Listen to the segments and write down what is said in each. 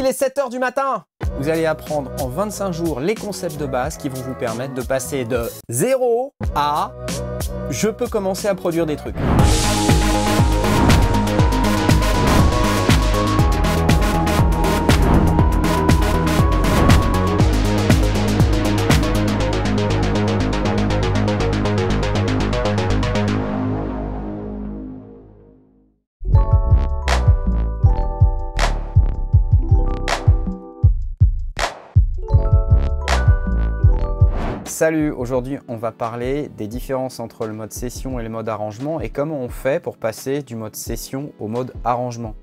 il est 7 h du matin. Vous allez apprendre en 25 jours les concepts de base qui vont vous permettre de passer de 0 à « je peux commencer à produire des trucs ». Salut, aujourd'hui on va parler des différences entre le mode session et le mode arrangement et comment on fait pour passer du mode session au mode arrangement.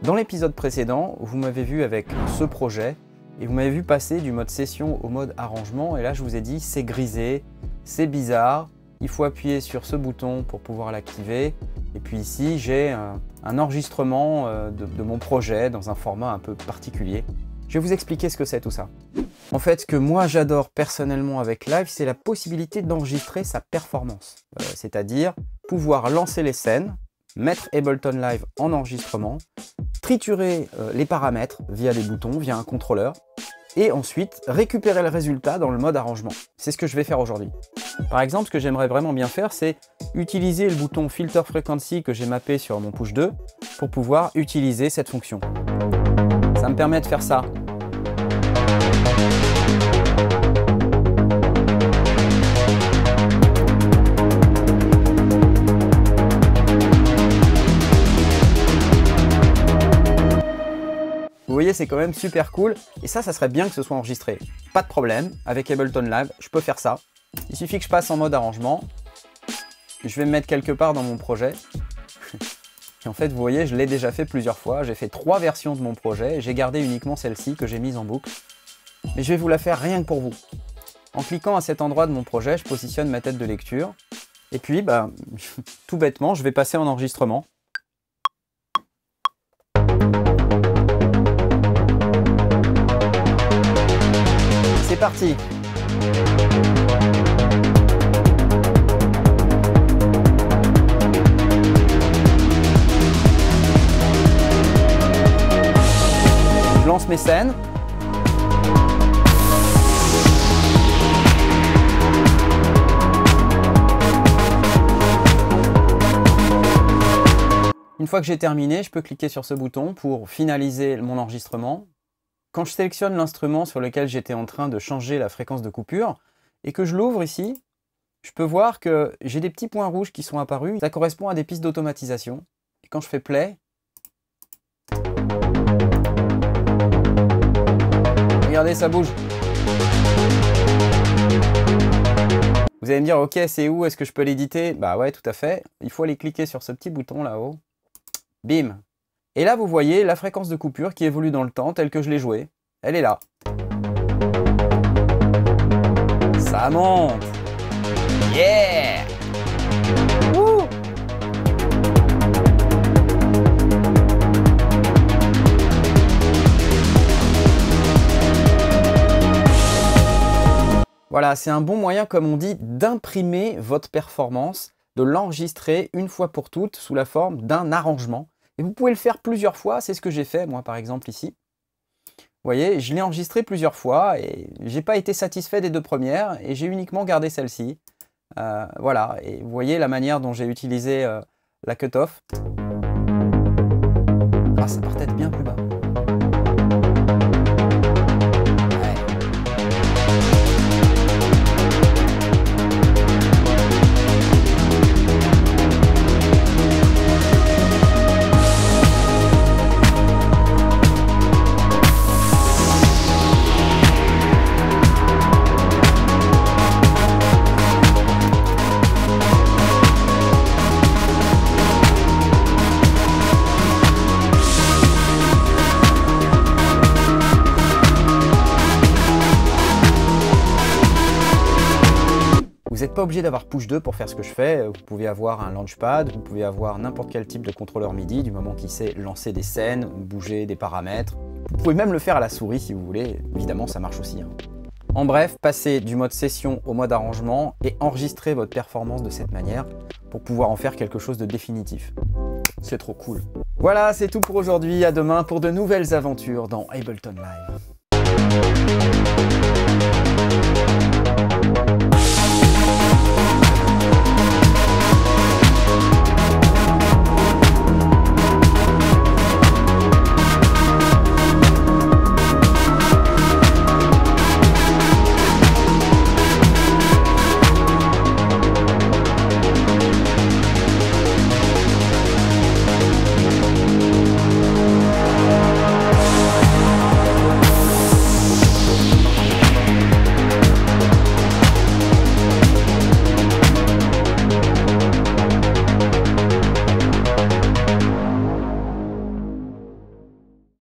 Dans l'épisode précédent, vous m'avez vu avec ce projet et vous m'avez vu passer du mode session au mode arrangement et là je vous ai dit c'est grisé, c'est bizarre, il faut appuyer sur ce bouton pour pouvoir l'activer et puis ici j'ai un enregistrement de mon projet dans un format un peu particulier. Je vais vous expliquer ce que c'est tout ça. En fait, ce que moi j'adore personnellement avec Live, c'est la possibilité d'enregistrer sa performance. C'est-à-dire pouvoir lancer les scènes, mettre Ableton Live en enregistrement, triturer les paramètres via des boutons, via un contrôleur, et ensuite récupérer le résultat dans le mode arrangement. C'est ce que je vais faire aujourd'hui. Par exemple, ce que j'aimerais vraiment bien faire, c'est utiliser le bouton Filter Frequency que j'ai mappé sur mon push 2 pour pouvoir utiliser cette fonction. Ça me permet de faire ça. Vous voyez, c'est quand même super cool. Et ça serait bien que ce soit enregistré. Pas de problème, avec Ableton Live, je peux faire ça. Il suffit que je passe en mode arrangement. Je vais me mettre quelque part dans mon projet. Et en fait, vous voyez, je l'ai déjà fait plusieurs fois. J'ai fait 3 versions de mon projet. J'ai gardé uniquement celle-ci que j'ai mise en boucle. Mais je vais vous la faire rien que pour vous. En cliquant à cet endroit de mon projet, je positionne ma tête de lecture. Et puis, tout bêtement, je vais passer en enregistrement. C'est parti! Je lance mes scènes. Une fois que j'ai terminé, je peux cliquer sur ce bouton pour finaliser mon enregistrement. Quand je sélectionne l'instrument sur lequel j'étais en train de changer la fréquence de coupure et que je l'ouvre ici, je peux voir que j'ai des petits points rouges qui sont apparus. Ça correspond à des pistes d'automatisation. Et quand je fais play, regardez, ça bouge. Vous allez me dire, ok, c'est où? Est-ce que je peux l'éditer? Bah ouais, tout à fait. Il faut aller cliquer sur ce petit bouton là-haut. Bim! Et là, vous voyez la fréquence de coupure qui évolue dans le temps telle que je l'ai jouée. Elle est là. Ça monte! Yeah! Wouh! Voilà, c'est un bon moyen, comme on dit, d'imprimer votre performance, de l'enregistrer une fois pour toutes sous la forme d'un arrangement. Et vous pouvez le faire plusieurs fois, c'est ce que j'ai fait moi par exemple ici. Vous voyez, je l'ai enregistré plusieurs fois et j'ai pas été satisfait des 2 premières et j'ai uniquement gardé celle-ci. Voilà, et vous voyez la manière dont j'ai utilisé la cut-off. Ah, ça partait de bien plus bas. Vous n'êtes pas obligé d'avoir push 2 pour faire ce que je fais, vous pouvez avoir un launchpad, vous pouvez avoir n'importe quel type de contrôleur MIDI du moment qu'il sait lancer des scènes, bouger des paramètres. Vous pouvez même le faire à la souris si vous voulez, évidemment ça marche aussi. En bref, passez du mode session au mode arrangement et enregistrez votre performance de cette manière pour pouvoir en faire quelque chose de définitif. C'est trop cool. Voilà, c'est tout pour aujourd'hui. À demain pour de nouvelles aventures dans Ableton Live.